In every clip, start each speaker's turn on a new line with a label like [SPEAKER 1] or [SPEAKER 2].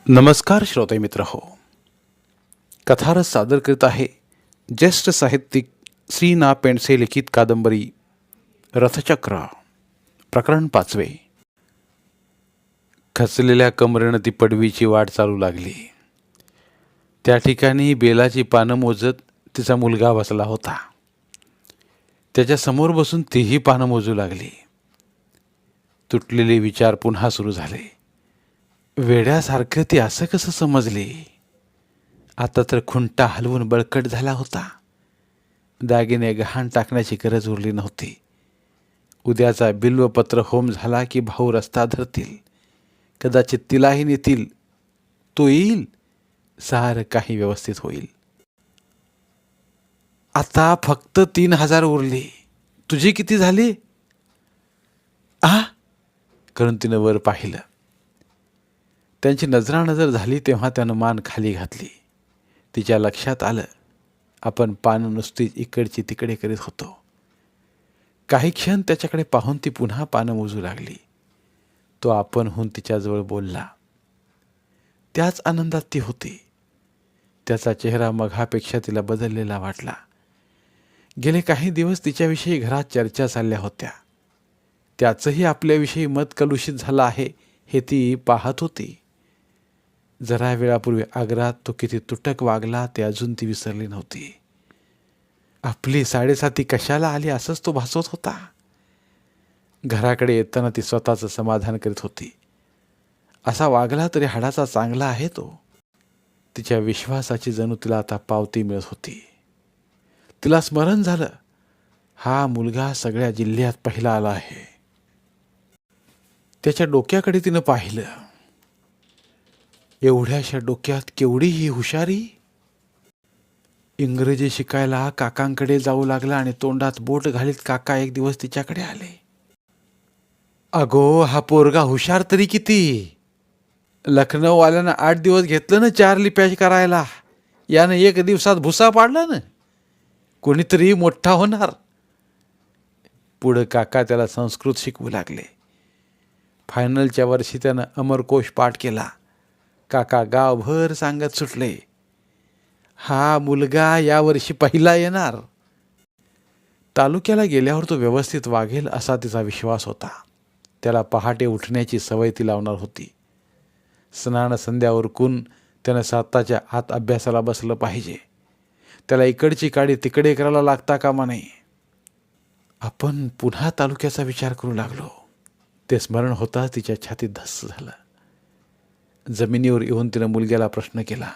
[SPEAKER 1] नमस्कार श्रोते मित्र हो. कथारस सादर करीत आहे ज्येष्ठ साहित्यिक श्री ना पेंडसे लिखित कादंबरी रथचक्र प्रकरण 5. खचलेल्या कमरेनं ती पडवीची वाट चालू लागली. त्या ठिकाणी बेलाची पानं मोजत तिचा मुलगा बसला होता. त्याच्या समोर बसून तीही पानं मोजू लागली. तुटलेले विचार पुन्हा सुरू झाले. वेड्यासारखं ती असं कसं समजली? आता तर खुंटा हलवून बळकट झाला होता. दागिने गहाण टाकण्याची गरज उरली नव्हती. उद्याचा बिल्वपत्र होम झाला की भाऊ रस्ता धरतील. कदाचित तिलाही नेतील. तो येईल. सारं काही व्यवस्थित होईल. आता फक्त 3,000 उरली. तुझी किती झाली? करून तिनं वर पाहिलं. त्यांची नजरानजर झाली तेव्हा त्यानं मान खाली घातली. तिच्या लक्षात आलं आपण पानं नुसतीच इकडची तिकडे करीत होतो. काही क्षण त्याच्याकडे पाहून ती पुन्हा पानं मोजू लागली. तो आपणहून तिच्याजवळ बोलला. त्याच आनंदात ती होती. त्याचा चेहरा मघापेक्षा तिला बदललेला वाटला. गेले काही दिवस तिच्याविषयी घरात चर्चा चालल्या होत्या. त्याचंही आपल्याविषयी मत कलुषित झालं आहे हे ती पाहत होती. जरा वेळापूर्वी आग्रात तो किती तुटक वागला ते अजून ती विसरली नव्हती. आपली साडेसाती कशाला आली असंच तो भासवत होता. घराकडे येताना ती स्वतःचं समाधान करीत होती. असा वागला तरी हाडाचा चांगला आहे तो. तिच्या विश्वासाची जणू तिला आता पावती मिळत होती. तिला स्मरण झालं, हा मुलगा सगळ्या जिल्ह्यात पहिला आला आहे. त्याच्या डोक्याकडे तिनं पाहिलं. एवढ्याशा डोक्यात केवढी ही हुशारी. इंग्रजी शिकायला काकांकडे जाऊ लागला आणि तोंडात बोट घालीत काका एक दिवस तिच्याकडे आले. अगो, हा पोरगा हुशार तरी किती. लखनौवाल्यानं 8 दिवस घेतलं ना 4 लिप्या करायला. यानं 1 दिवसात भुसा पाडला ना. कोणीतरी मोठा होणार. पुढं काका त्याला संस्कृत शिकवू लागले. फायनलच्या वर्षी त्यानं अमरकोश पाठ केला. काका गावभर सांगत सुटले, हा मुलगा यावर्षी पहिला येणार. तालुक्याला गेल्यावर तो व्यवस्थित वागेल असा तिचा विश्वास होता. त्याला पहाटे उठण्याची सवय ती लावणार होती. स्नान संध्या उरकून त्यानं 7च्या आत अभ्यासाला बसलं पाहिजे. त्याला इकडची काडी तिकडे करायला लागता कामा नये. आपण पुन्हा तालुक्याचा विचार करू लागलो. ते स्मरण होताच तिच्या छातीत धस्स झालं. जमिनीवर येऊन तिनं मुलग्याला प्रश्न केला,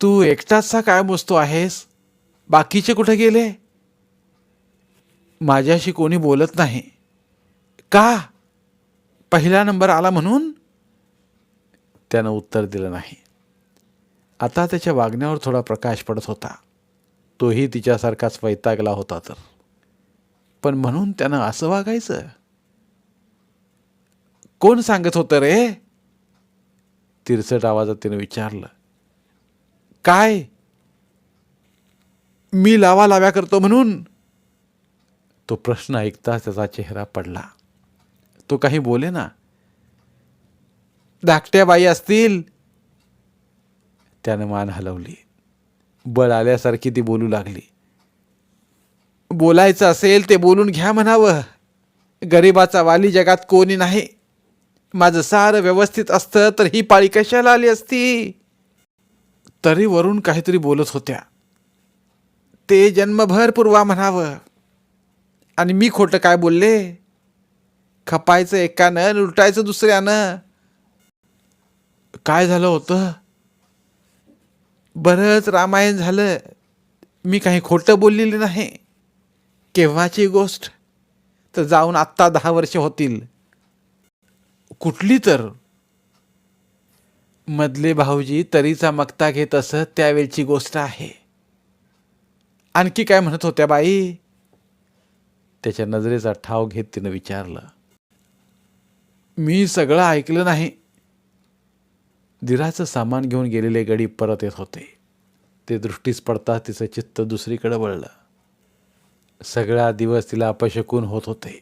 [SPEAKER 1] तू एकटाचसा काय मोजतो आहेस? बाकीचे कुठे गेले? माझ्याशी कोणी बोलत नाही. का? पहिला नंबर आला म्हणून? त्यानं उत्तर दिलं नाही. आता त्याच्या वागण्यावर थोडा प्रकाश पडत होता. तोही तिच्यासारखाच वैतागला होता तर. पण म्हणून त्यानं असं वागायचं? कोण सांगत होतं रे? तिरसट आवाजात तिनं विचारलं. काय? मी लाव्या करतो म्हणून? तो प्रश्न ऐकताच त्याचा चेहरा पडला. तो काही बोले ना. धाकट्या बाई असतील. त्यानं मान हलवली. बळ आल्यासारखी ती बोलू लागली. बोलायचं असेल ते बोलून घ्या म्हणावं. गरिबाचा वाली जगात कोणी नाही. माझं सारं व्यवस्थित असतं तर ही पाळी कशाला आली असती? तरी वरून काहीतरी बोलत होत्या. ते जन्मभर पूर्वा म्हणावं. आणि मी खोटं काय बोलले? खपायचं एकानं, लुटायचं दुसऱ्यानं. काय झालं होतं? बरंच रामायण झालं. मी काही खोटं बोललेलं नाही. केव्हाची गोष्ट तर जाऊन आत्ता 10 वर्ष होतील. कुठली तर? मधले भाऊजी तरीचा मक्ता घेत असत त्यावेळची गोष्ट आहे. आणखी काय म्हणत होत्या बाई? त्याच्या नजरेचा ठाव घेत तिनं विचारलं. मी सगळं ऐकलं नाही. दिराचं सामान घेऊन गेलेले गडी परत येत होते. ते दृष्टीस पडताच तिचं चित्त दुसरीकडे वळलं. सगळा दिवस तिला अपशकून होत होते.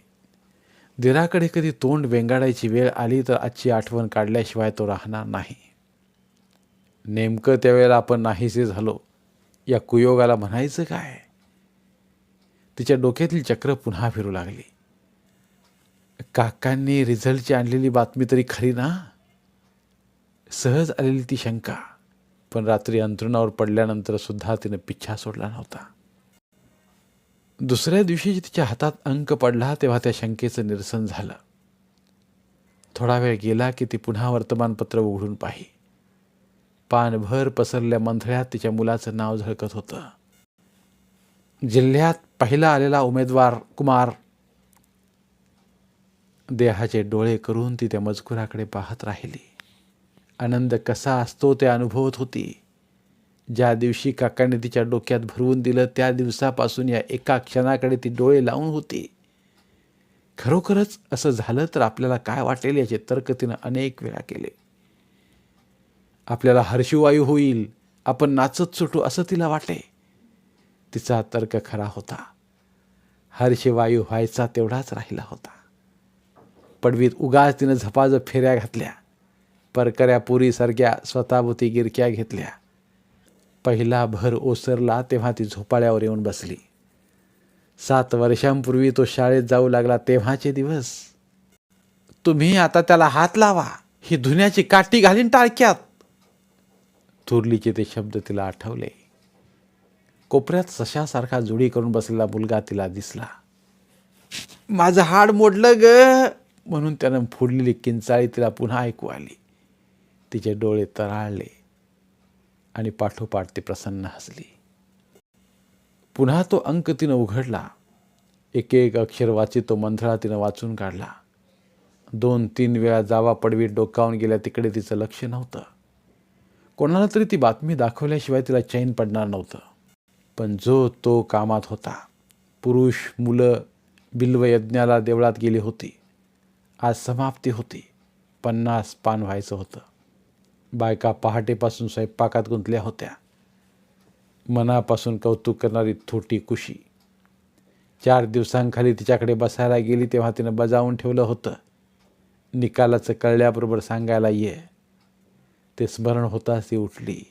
[SPEAKER 1] दिराकडे कधी तोंड वेंगाडायची वेळ आली तर आजची आठवण काढल्याशिवाय तो राहणार नाही. नेमकं त्यावेळेला आपण नाहीसे झालो. या कुयोगाला म्हणायचं काय? तिच्या डोक्यातील चक्र पुन्हा फिरू लागली. काकांनी रिझल्टची आणलेली बातमी तरी खरी ना? सहज आलेली ती शंका. पण रात्री अंथरुणावर पडल्यानंतर सुद्धा तिनं पिच्छा सोडला नव्हता. दुसऱ्या दिवशी तिच्या हातात अंक पडला तेव्हा त्या शंकेचं निरसन झालं. थोडा वेळ गेला की ती पुन्हा वर्तमानपत्र उघडून पाही. पानभर पसरल्या मंथळ्यात तिच्या मुलाचं नाव झळकत होतं. जिल्ह्यात पहिला आलेला उमेदवार कुमार. देहाचे डोळे करून ती त्या मजकुराकडे पाहत राहिली. आनंद कसा असतो ते अनुभवत होती. ज्या दिवशी काकांनी तिच्या डोक्यात भरवून दिलं त्या दिवसापासून या एका क्षणाकडे ती डोळे लावून होती. खरोखरच असं झालं तर आपल्याला काय वाटेल याचे तर्क तिनं अनेक वेळा केले. आपल्याला हर्षवायू होईल, आपण नाचत सुटू असं तिला वाटे. तिचा तर्क खरा होता. हर्षवायू व्हायचा तेवढाच राहिला होता. पडवीत उगाच तिनं झपाझप फेऱ्या घातल्या. परकऱ्या पुरीसारख्या स्वतःभोवती गिरक्या घेतल्या. पहिला भर ओसरला तेव्हा ती झोपाळ्यावर येऊन बसली. 7 वर्षांपूर्वी तो शाळेत जाऊ लागला तेव्हाचे दिवस. तुम्ही आता त्याला हात लावा, ही धुण्याची काठी घालीन टाळक्यात. थोरलीचे ते शब्द तिला आठवले. कोपऱ्यात सशासारखा जुडी करून बसलेला मुलगा तिला दिसला. माझं हाड मोडलं ग, म्हणून त्यानं फोडलेली किंचाळी तिला पुन्हा ऐकू आली. तिचे डोळे तराळले आणि पाठोपाठ ती प्रसन्न हसली. पुन्हा तो अंक तिनं उघडला. एक एक अक्षर वाचित तो मंथळा तिनं वाचून काढला. 2-3 वेळा जावा पडवीत डोकावून गेल्या तिकडे तिचं लक्ष नव्हतं. कोणाला तरी ती बातमी दाखवल्याशिवाय तिला चैन पडणार नव्हतं. पण जो तो कामात होता. पुरुष मुलं बिल्वयज्ञाला देवळात गेली होती. आज समाप्ती होती. 50 पान व्हायचं होतं. बायका पहाटेपासून स्वयंपाकात गुंतल्या होत्या. मनापासून कौतुक करणारी थोटी कुशी 4 दिवसांखाली तिच्याकडे बसायला गेली तेव्हा तिनं बजावून ठेवलं होतं. निकालाचं कळल्याबरोबर सांगायला ये. ते स्मरण होताच ती उठली.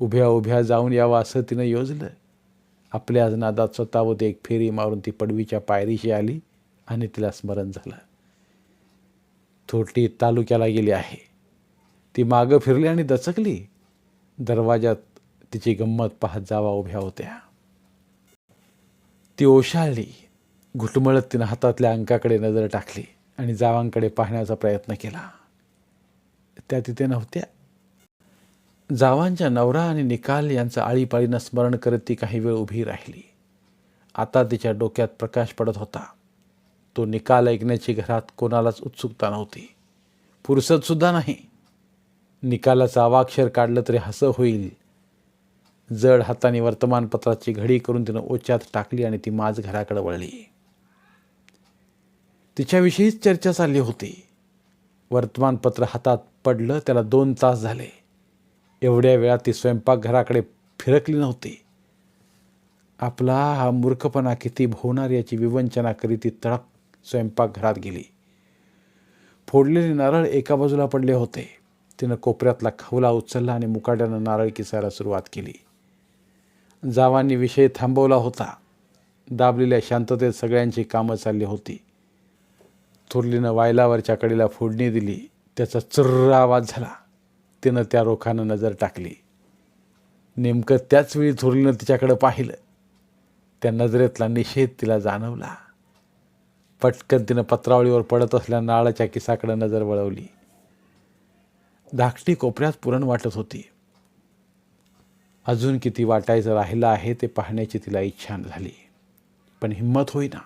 [SPEAKER 1] उभ्या उभ्या जाऊन यावं असं तिनं योजलं. आपल्याच नादात स्वतःवर एक फेरी मारून ती पडवीच्या पायरीशी आली आणि तिला स्मरण झालं. थोटी तालुक्याला गेली आहे. ती मागं फिरली आणि दचकली. दरवाजात तिची गंमत पाहत जावा उभ्या होत्या. ती ओशाळली. घुटमळत तिनं हातातल्या अंकाकडे नजर टाकली आणि जावांकडे पाहण्याचा प्रयत्न केला. त्या तिथे नव्हत्या. जावांच्या नवरा आणि निकाल यांचं आळीपाळीनं स्मरण करत ती काही वेळ उभी राहिली. आता तिच्या डोक्यात प्रकाश पडत होता. तो निकाल ऐकण्याची घरात कोणालाच उत्सुकता नव्हती. फुरसतसुद्धा नाही. निकालाचं अवाक्षर काढलं तरी हसं होईल. जड हाताने वर्तमानपत्राची घडी करून तिनं ओच्यात टाकली आणि ती माझ घराकडे वळली. तिच्याविषयीच चर्चा चालली होती. वर्तमानपत्र हातात पडलं त्याला 2 तास झाले. एवढ्या वेळात ती स्वयंपाकघराकडे फिरकली नव्हती. आपला हा मूर्खपणा किती भोवणार याची विवंचना करीत ती तडक स्वयंपाकघरात गेली. फोडलेले नारळ एका बाजूला पडले होते. तिनं कोपऱ्यातला खवला उचलला आणि मुकाट्यानं नारळ किसायला सुरुवात केली. जावांनी विषय थांबवला होता. दाबलेल्या शांततेत सगळ्यांची कामं चालली होती. थोरलीनं वायलावरच्या कडेला फोडणी दिली. त्याचा चर्र आवाज झाला. तिनं त्या रोखानं नजर टाकली. नेमकं त्याच वेळी थोरलीनं तिच्याकडे पाहिलं. त्या नजरेतला निषेध तिला जाणवला. पटकन तिनं पत्रावळीवर पडत असल्या नाळाच्या किसाकडे नजर वळवली. धाकटी कोपऱ्यात पुरण वाटत होती. अजून किती वाटायचं राहिलं आहे ते पाहण्याची तिला इच्छा झाली. पण हिंमत होईना.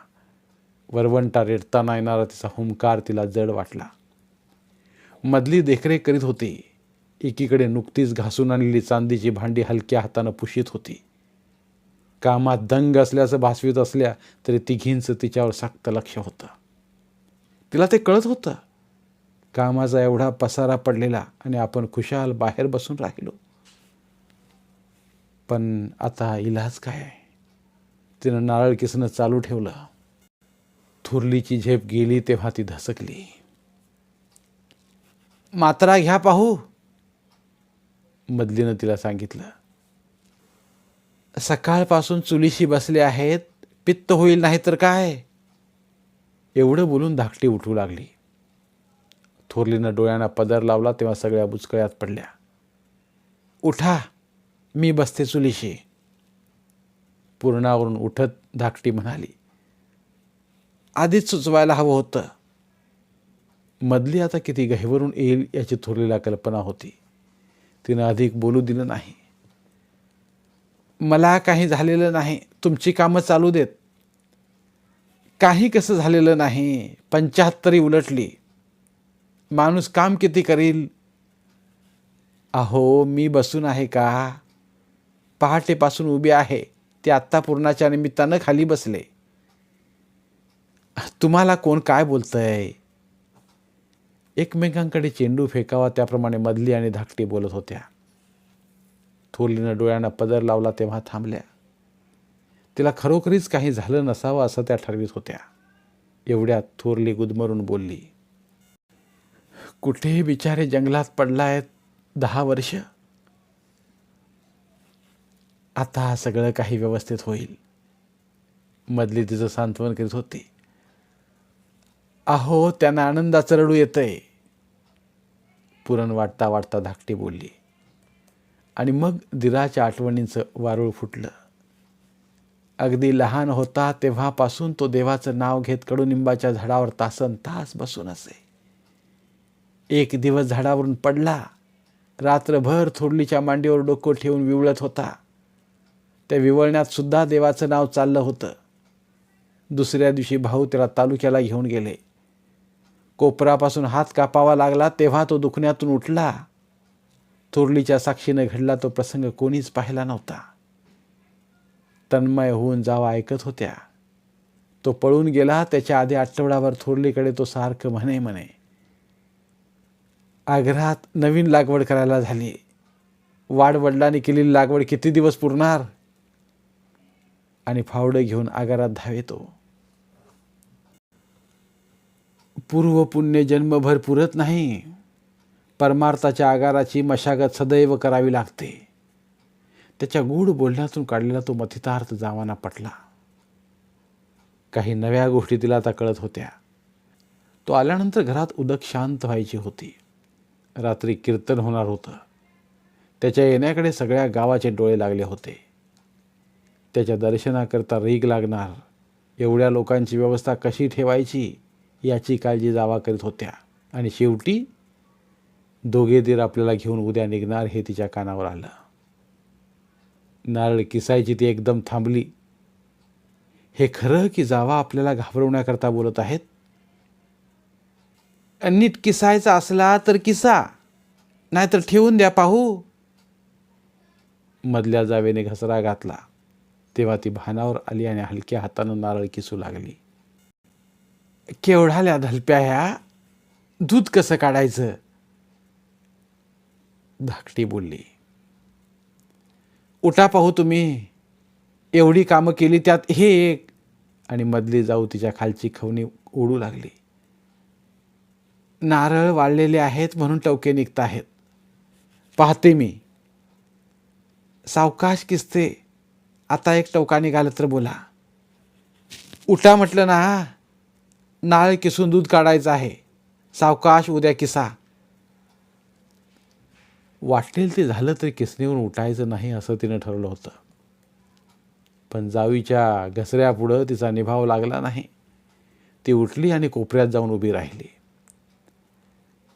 [SPEAKER 1] वरवंटा रेटताना येणारा तिचा हुंकार तिला जड वाटला. मधली देखरेख करीत होती. एकीकडे नुकतीच घासून आणलेली चांदीची भांडी हलक्या हातानं पुशीत होती. कामात दंग असल्याचं भासवीत असल्या तरी तिघींचं तिच्यावर सक्त लक्ष होतं. तिला ते कळत होतं. कामाचा एवढा पसारा पडलेला आणि आपण खुशाल बाहेर बसून राहिलो. पण आता इलाज काय? तिनं नारळ किसणं चालू ठेवलं. थोरलीची झेप गेली तेव्हा ती धसकली. मात्रा घ्या पाहू. मधलीनं तिला सांगितलं. सकाळपासून चुलीशी बसले आहेत, पित्त होईल नाही तर काय. एवढं बोलून धाकटी उठू लागली. थोरलीनं डोळ्यांना पदर लावला तेव्हा सगळ्या बुचकळ्यात पडल्या. उठा, मी बसते चुलीशी. पूर्णावरून उठत धाकटी म्हणाली, आधीच सुचवायला हवं होतं. मधली आता किती गहिवरून येईल याची थोरलीला कल्पना होती. तिनं अधिक बोलू दिलं नाही. मला काही झालेलं नाही, तुमची कामं चालू देत. काही कसं झालेलं नाही, 75 उलटली. माणूस काम किती करील. अहो, मी बसून आहे का? पहाटेपासून उभी आहे. ते आत्ता पूर्णाच्या निमित्तानं खाली बसले. तुम्हाला कोण काय बोलतंय? एकमेकांकडे चेंडू फेकावा त्याप्रमाणे मधली आणि धाकटी बोलत होत्या. थोरलीनं डोळ्यांना पदर लावला तेव्हा थांबल्या. तिला खरोखरीच काही झालं नसावं असं त्या ठरवीत होत्या. एवढ्यात थोरली गुदमरून बोलली, कुठे बिचारे जंगलात पडलायत 10 वर्ष. आता सगळं काही व्यवस्थित होईल. मधली तिचं सांत्वन करीत होती. अहो, त्यांना आनंदाचं रडू येतंय. पुरण वाटता वाटता धाकटी बोलली. आणि मग दिराच्या आठवणींचं वारूळ फुटलं. अगदी लहान होता तेव्हापासून तो देवाचं नाव घेत कडुनिंबाच्या झाडावर तासन तास बसून असे. एक दिवस झाडावरून पडला. रात्रभर थोरलीच्या मांडीवर डोकं ठेवून विवळत होता. त्या विवळण्यात सुद्धा देवाचं नाव चाललं होतं. दुसऱ्या दिवशी भाऊ त्याला तालुक्याला घेऊन गेले. कोपरापासून हात कापावा लागला तेव्हा तो दुखण्यातून उठला. थोरलीच्या साक्षीनं घडला तो प्रसंग कोणीच पाहिला नव्हता. तन्मय होऊन जावा ऐकत होत्या. तो पळून गेला त्याच्या आधी आठवडाभर थोरलीकडे तो सारखं म्हणे. आग्रहात नवीन लागवड करायला झाली. वाडवडिलांनी केलेली लागवड किती दिवस पुरणार. आणि फावडं घेऊन आगारात धावेतो. पूर्व पुण्य जन्मभर पुरत नाही. परमार्थाच्या आगाराची मशागत सदैव करावी लागते. त्याच्या गूढ बोलण्यातून काढलेला तो मथितार्थ जावांना पटला. काही नव्या गोष्टी तिला आता कळत होत्या. तो आल्यानंतर घरात उदक शांत व्हायची होती. रात्री कीर्तन होणार होतं. त्याच्या येण्याकडे सगळ्या गावाचे डोळे लागले होते. त्याच्या दर्शनाकरता रीग लागणार. एवढ्या लोकांची व्यवस्था कशी ठेवायची याची काळजी जावा करीत होत्या. आणि शेवटी दोघे दीर आपल्याला घेऊन उद्या निघणार हे तिच्या कानावर आलं. नारळ किसायची ती एकदम थांबली. हे खरं की जावा आपल्याला घाबरवण्याकरता बोलत आहेत? नीट किसायचा असला तर किसा, नाहीतर ठेवून द्या पाहू. मधल्या जावेने घसरा घातला. तेव्हा ती भानावर आली आणि हलक्या हातानं नारळ किसू लागली. केवढाल्या धलप्या ह्या, दूध कसं काढायचं? धाकटी बोलली. उठा पाहू तुम्ही, एवढी कामं केली त्यात हे एक. आणि मधली जाऊ तिच्या खालची खवणी ओढू लागली. नारळ वाळलेले आहेत म्हणून टवके निघत आहेत. पाहते मी. सावकाश किसते. आता एक टवका निघाला तर बोला. उठा म्हटलं ना. नारळ किसून दूध काढायचं आहे. सावकाश उद्या किसा. वाटेल ते झालं तरी किसणीवरून उठायचं नाही असं तिनं ठरवलं होतं. पण जावीच्या घसऱ्यापुढं तिचा निभाव लागला नाही. ती उठली आणि कोपऱ्यात जाऊन उभी राहिली.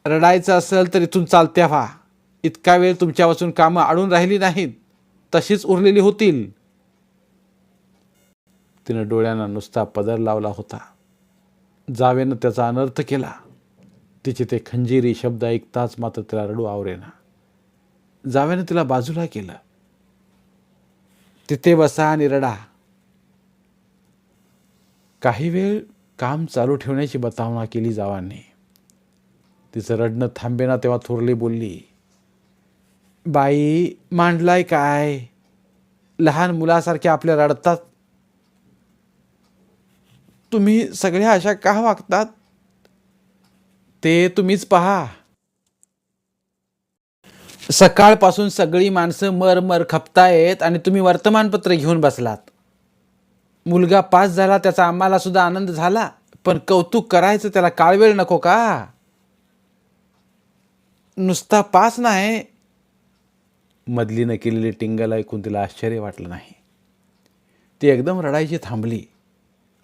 [SPEAKER 1] रडायचं असेल तर इथून चालत्या व्हा. इतका वेळ तुमच्यापासून कामं अडून राहिली नाहीत, तशीच उरलेली होतील. तिनं डोळ्यांना नुसता पदर लावला होता. जावेनं त्याचा अनर्थ केला. तिचे ते खंजिरी शब्द ऐकताच मात्र तिला रडू आवरेना. जावेनं तिला बाजूला केलं. तिथे बसा आणि रडा. काही वेळ काम चालू ठेवण्याची बतावना केली जावांनी. तिचं रडणं थांबेना तेव्हा थोरली बोलली. बाई, मांडलाय काय? लहान मुलासारखे आपल्या रडतात. तुम्ही सगळ्या अशा का वागतात? ते तुम्हीच पहा. सकाळपासून सगळी माणसं मर खपतायत आणि तुम्ही वर्तमानपत्र घेऊन बसलात. मुलगा पास झाला त्याचा आम्हाला सुद्धा आनंद झाला, पण कौतुक करायचं त्याला काळवेळ नको का? नुसता पास नाही. मधलीनं केलेली टिंगल ऐकून तिला आश्चर्य वाटलं नाही. ती एकदम रडायची थांबली.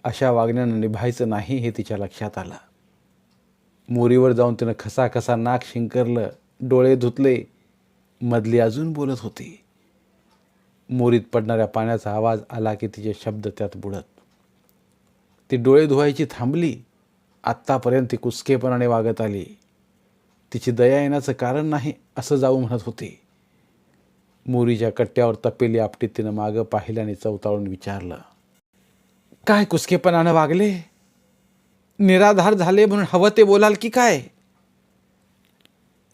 [SPEAKER 1] अशा वागण्यानं निभायचं नाही हे तिच्या लक्षात आलं. मोरीवर जाऊन तिनं खसा नाक शिंकरलं, डोळे धुतले. मधली अजून बोलत होती. मोरीत पडणाऱ्या पाण्याचा आवाज आला की तिचे शब्द त्यात बुडत. ती डोळे धुवायची थांबली. आत्तापर्यंत ती कुचकेपणाने वागत आली. तिची दया येण्याचं कारण नाही असं जाऊ म्हणत होती. मोरीच्या कट्ट्यावर तपेली आपटीत तिनं मागं पाहिलं आणि चवताळून विचारलं, काय कुचकेपणानं वागले? निराधार झाले म्हणून हवं ते बोलाल की काय?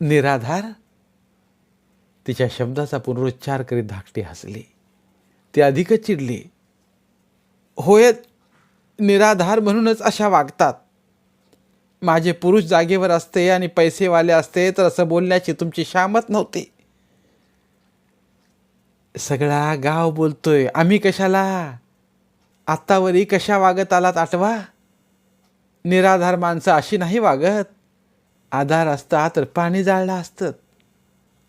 [SPEAKER 1] निराधार? तिच्या शब्दाचा पुनरुच्चार करीत धाकटी हसली. ती अधिकच चिडली. होय, निराधार म्हणूनच अशा वागतात. माझे पुरुष जागेवर असते आणि पैसेवाले असते तर असं बोलण्याची तुमची शामत नव्हती. सगळा गाव बोलतोय, आम्ही कशाला? आत्तावरी कशा वागत आलात आठवा. निराधार माणसं अशी नाही वागत. आधार असता तर पाणी जाळलं असतं.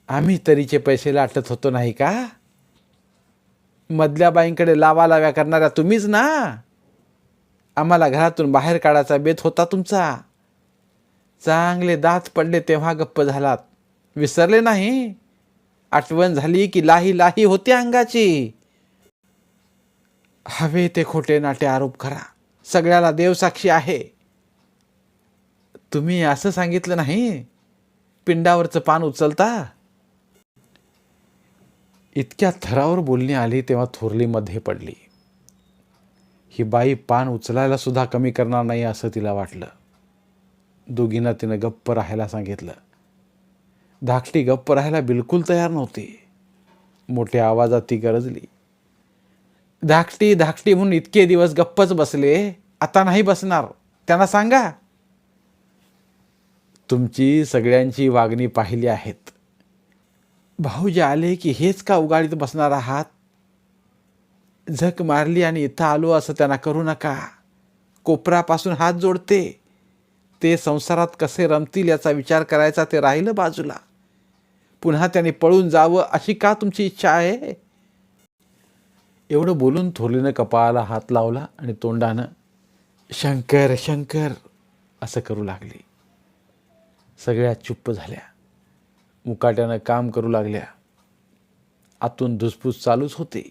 [SPEAKER 1] आम्ही तरीचे पैसे लाटत होतो नाही का? मधल्या बाईंकडे लावालाव्या करणाऱ्या तुम्हीच ना. आम्हाला घरातून बाहेर काढायचा बेत होता तुमचा. चांगले दात पडले तेव्हा गप्प झालात. विसरले नाही? आठवण झाली की लाही लाही होती अंगाची. हवे ते खोटे नाटे आरोप करा, सगळ्याला देव साक्षी आहे. तुम्ही असं सांगितलं नाही, पिंडावरचं पान उचलता. इतक्या थरावर बोलणी आली तेव्हा थोरली मध्ये पडली. ही बाई पान उचलायला सुद्धा कमी करणार नाही असं तिला वाटलं. दोघींना तिनं गप्प राहायला सांगितलं. धाकटी गप्प राहायला बिलकुल तयार नव्हती. मोठ्या आवाजात ती गरजली, धाकटी धाकटी म्हणून इतके दिवस गप्पच बसले, आता नाही बसणार. त्यांना सांगा. तुमची सगळ्यांची वागणी पाहिली आहेत. भाऊजी आले की हेच का उगाळीत बसणार आहात? झक मारली आणि इथं आलो असं त्यांना करू नका. कोपरापासून हात जोडते. ते संसारात कसे रमतील याचा विचार करायचा ते राहिलं बाजूला. पुन्हा त्यांनी पळून जावं अशी का तुमची इच्छा आहे? एवढं बोलून थोरलीनं कपाळाला हात लावला आणि तोंडानं शंकर शंकर असं करू लागली. सगळ्या चुप्प झाल्या. मुकाट्यानं काम करू लागल्या. आतून धुसफूस चालूच होती.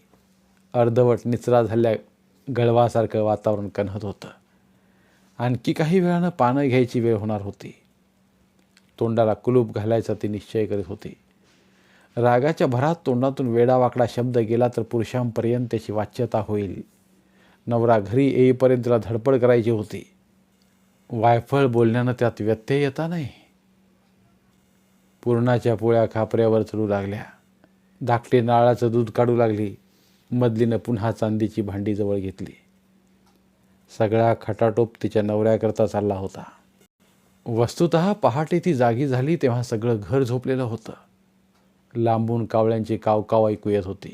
[SPEAKER 1] अर्धवट निचरा झाल्या गळवासारखं वातावरण कणहत होतं. आणखी काही वेळानं पानं घ्यायची वेळ होणार होती. तोंडाला कुलूप घालायचा ती निश्चय करीत होती. रागाच्या भरात तोंडातून वेडावाकडा शब्द गेला तर पुरुषांपर्यंत त्याची वाच्यता होईल. नवरा घरी येईपर्यंत तिला धडपड करायची होती. वायफळ बोलण्यानं त्यात व्यत्यय येता नाही. पुरणाच्या पोळ्या खापऱ्यावर चढू लागल्या. धाकटी नाळाचं दूध काढू लागली. मधलीनं पुन्हा चांदीची भांडी जवळ घेतली. सगळा खटाटोप तिच्या नवऱ्याकरता चालला होता. वस्तुतः पहाटे ती जागी झाली तेव्हा सगळं घर झोपलेलं होतं. लांबून कावळ्यांची कावकाव ऐकू येत होती.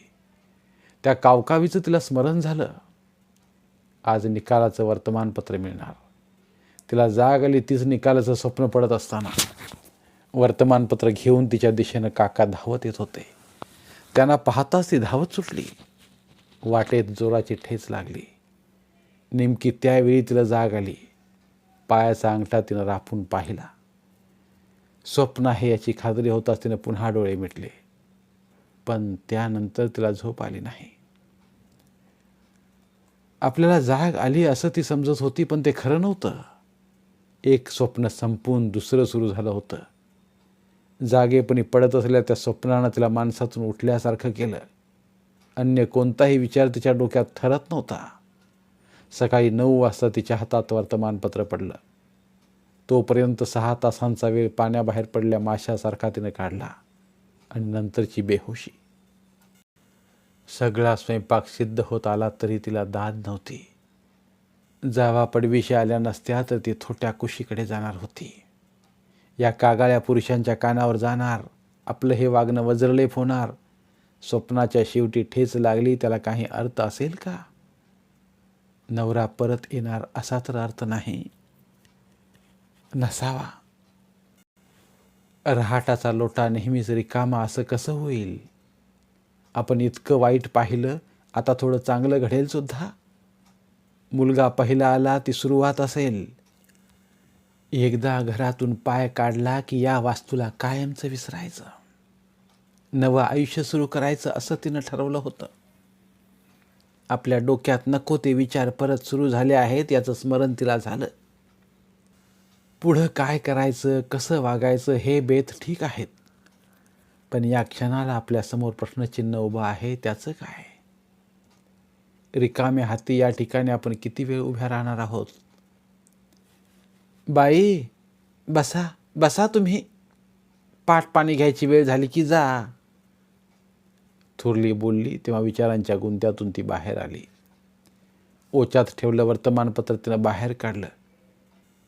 [SPEAKER 1] त्या कावकावीचं तिला स्मरण झालं. आज निकालाचं वर्तमानपत्र मिळणार. तिला जाग आली. तीच निकालाचं स्वप्न पडत असताना वर्तमानपत्र घेऊन तिच्या दिशेनं काका धावत येत होते. त्यांना पाहताच ती धावत सुटली. वाटेत जोराची ठेच लागली. नेमकी त्यावेळी तिला जाग आली. पायाचा अंगठा तिनं रापून पाहिला. स्वप्न आहे याची खात्री होताच तिनं पुन्हा डोळे मिटले. पण त्यानंतर तिला झोप आली नाही. आपल्याला जाग आली असं ती समजत होती, पण ते खरं नव्हतं. एक स्वप्न संपून दुसरं सुरू झालं होतं. जागेपणी पडत असलेल्या त्या स्वप्नानं तिला माणसातून उठल्यासारखं केलं. अन्य कोणताही विचार तिच्या डोक्यात ठरत नव्हता. सकाळी 9 वाजता तिच्या हातात वर्तमानपत्र पडलं. तोपर्यंत 6 तासांचा वेळ पाण्याबाहेर पडल्या माशासारखा तिने काढला आणि नंतरची बेहोशी. सगळा स्वयंपाक सिद्ध होत आला तरी तिला दाद नव्हती. जावा पडविशी आल्या नसत्या तर ती थोट्या कुशीकडे जाणार होती. या कागाळ्या पुरुषांच्या कानावर जाणार, आपलं हे वागणं वज्रलेप होणार. स्वप्नाच्या शेवटी ठेच लागली, त्याला काही अर्थ असेल का? नवरा परत येणार असा तर अर्थ नाही, नसावा. रहाटाचा लोटा नेहमीच रिकामा असं कसं होईल? आपण इतकं वाईट पाहिलं, आता थोडं चांगलं घडेल सुद्धा. मुलगा पहिला आला ती सुरुवात असेल. एकदा घरातून पाय काढला की या वास्तूला कायमचं विसरायचं. नवं आयुष्य सुरू करायचं असं तिनं ठरवलं होतं. आपल्या डोक्यात नको ते विचार परत सुरू झाले आहेत याचं स्मरण तिला झालं. पुढं काय करायचं, कसं वागायचं हे बेत ठीक आहेत, पण या क्षणाला आपल्यासमोर प्रश्नचिन्ह उभं आहे, त्याचं काय? रिकाम्या हाती या ठिकाणी आपण किती वेळ उभ्या राहणार आहोत? बाई, बसा बसा, तुम्ही पाट पाणी घ्यायची वेळ झाली की जा. थोरली बोलली तेव्हा विचारांच्या गुंत्यातून ती बाहेर आली. ओच्यात ठेवलं वर्तमानपत्र तिनं बाहेर काढलं.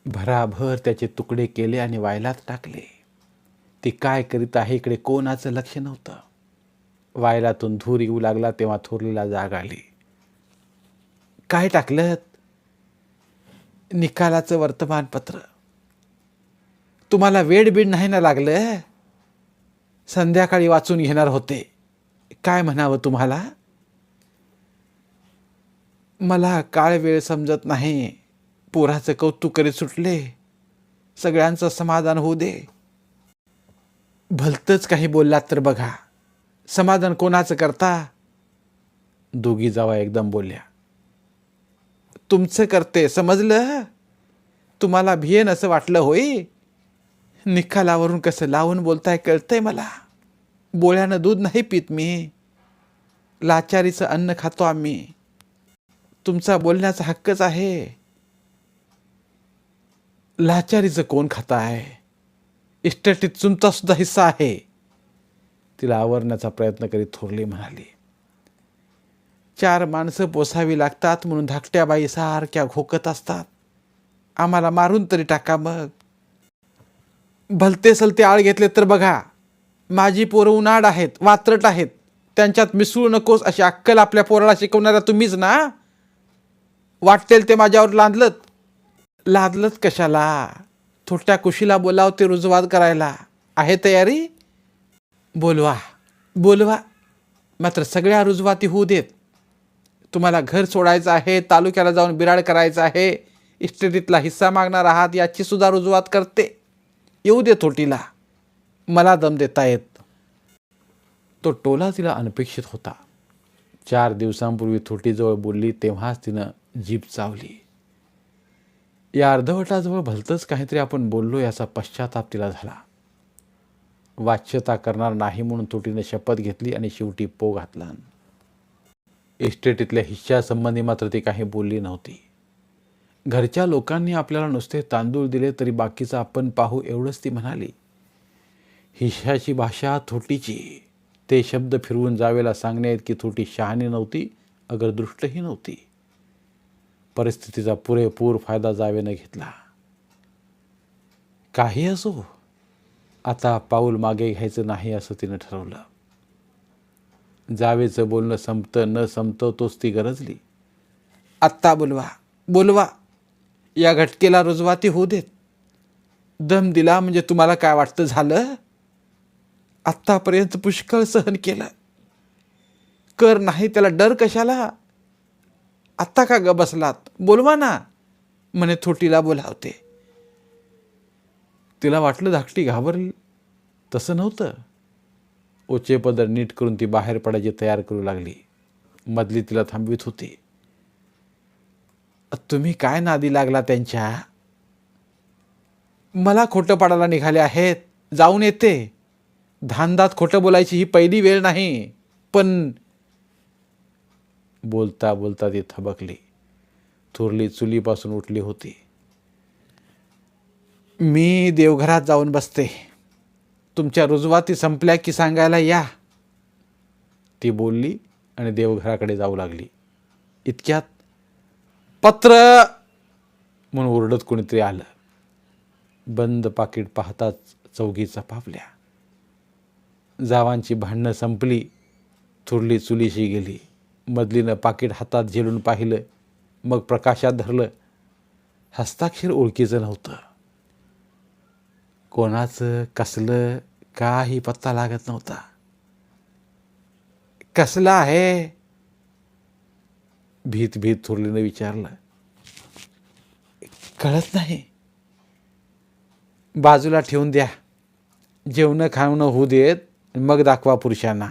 [SPEAKER 1] भराभर त्याचे तुकडे केले आणि वायलात टाकले. ती काय करीत आहे इकडे कोणाचं लक्ष नव्हतं. वायलातून धूर येऊ लागला तेव्हा थोरलीला जाग आली. काय टाकलं? निकालाचं वर्तमानपत्र. तुम्हाला वेड बीड नाही ना लागलं? संध्याकाळी वाचून घेणार होते. काय म्हणावं तुम्हाला? मला काळ वेळ समजत नाही. पोराचं कौतुक करीत सुटले. सगळ्यांचं समाधान होऊ दे. भलतंच काही बोललात तर बघा. समाधान कोणाचं करता? दोघी जावा एकदम बोलल्या. तुमचं करते, समजलं? तुम्हाला भियेन असं वाटलं होय? निकालावरून कसं लावून बोलताय कळतंय मला. बोळ्यानं दूध नाही पित मी. लाचारीचं अन्न खातो आम्ही. तुमचा बोलण्याचा हक्कच आहे. लाचारीचं कोण खाताय? इस्टेटीत तुमचा सुद्धा हिस्सा आहे. तिला आवरण्याचा प्रयत्न करीत थोरली म्हणाली. 4 माणसं पोसावी लागतात म्हणून धाकट्या बाई सारख्या घोकत असतात. आम्हाला मारून तरी टाका मग. भलते सलते आळ घेतले तर बघा. माझी पोरं उन्हाळ आहेत, वात्रट आहेत. त्यांच्यात मिसळू नकोस अशी अक्कल आपल्या पोराला शिकवणाऱ्या तुम्हीच ना? वाटेल ते माझ्यावर लादलत कशाला? थोट्या कुशीला बोलावते रुजवात करायला. आहे तयारी? बोलवा. मात्र सगळ्या रुजवाती होऊ देत. तुम्हाला घर सोडायचं आहे, तालुक्याला जाऊन बिराड करायचं आहे, इस्टेटीतला हिस्सा मागणार आहात याची सुद्धा रुजवात करते. येऊ दे थोटीला. मला दम देता येत. तो टोला तिला अनपेक्षित होता. 4 दिवसांपूर्वी थोटीजवळ बोलली तेव्हाच तिनं जीभ चावली. या अर्धवटाजवळ भलतंच काहीतरी आपण बोललो याचा पश्चाताप तिला झाला. वाच्यता करणार नाही म्हणून थोटीनं शपथ घेतली आणि शेवटी पो घातला. इस्टेटीतल्या हिश्श्यासंबंधी मात्र ती काही बोलली नव्हती. घरच्या लोकांनी आपल्याला नुसते तांदूळ दिले तरी बाकीचं आपण पाहू एवढंच ती म्हणाली. हिश्श्याची भाषा थोटीची. ते शब्द फिरवून जावेला सांगण्यात की थोटी शहाणी नव्हती, अगर दृष्टही नव्हती. परिस्थितीचा पुरेपूर फायदा जावेनं घेतला. काही असो, आता पाऊल मागे घ्यायचं नाही असं तिनं ठरवलं. जावेचं बोलणं संपतं न संपतं तोच ती गरजली. आत्ता बोलवा. या घटकेला रुजवाती होऊ देत. दम दिला म्हणजे तुम्हाला काय वाटतं झालं? आत्तापर्यंत पुष्कळ सहन केलं. कर नाही त्याला डर कशाला? आत्ता का ग बसलात? बोलवा ना, म्हणे थोटीला बोलावते. तिला वाटलं धाकटी घाबरली. तसं नव्हतं. ओचे पदर नीट करून ती बाहेर पडायची तयार करू लागली. मधली तिला थांबवित होती. तुम्ही काय नादी लागला त्यांच्या? मला खोटं पाडायला निघाले आहेत. जाऊन येते. धांदात खोटं बोलायची ही पहिली वेळ नाही. पण बोलता बोलता ती थबकली. थोरली चुलीपासून उठली होती. मी देवघरात जाऊन बसते. तुमच्या रुजवाती संपल्या की सांगायला या. ती बोलली आणि देवघराकडे जाऊ लागली. इतक्यात पत्र म्हणून ओरडत कोणीतरी आलं. बंद पाकीट पाहताच चौघी चपापल्या. जावांची भांडणं संपली. थोरली चुलीशी गेली. मधलीनं पाकीट हातात झेलून पाहिलं, मग प्रकाशात धरलं. हस्ताक्षर ओळखीचं नव्हतं. कोणाचं कसलं काही पत्ता लागत नव्हता. कसलं आहे? भीत भीत थोरलीनं विचारलं. कळत नाही. बाजूला ठेवून द्या. जेवणं खावणं होऊ देत, मग दाखवा पुरुषांना.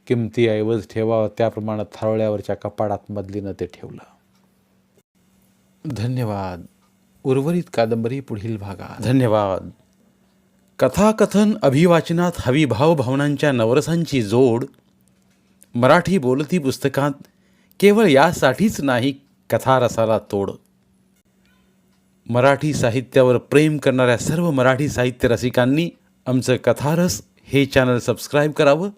[SPEAKER 1] किमती ऐवज ठेवावं त्याप्रमाणे थारोळ्यावरच्या कपाडात मधलीनं ते ठेवलं. धन्यवाद. उर्वरित कादंबरी पुढील भागात. धन्यवाद. कथाकथन अभिवाचनात हवी भावभावनांच्या नवरसांची जोड मराठी बोलती पुस्तकात केवळ यासाठीच नाही कथारसाला तोड. मराठी साहित्यावर प्रेम करणाऱ्या सर्व मराठी साहित्य रसिकांनी आमचं कथारस हे चॅनल सबस्क्राईब करावं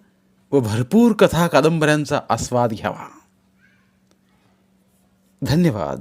[SPEAKER 1] व भरपूर कथा कादंबऱ्यांचा आस्वाद घ्यावा. धन्यवाद.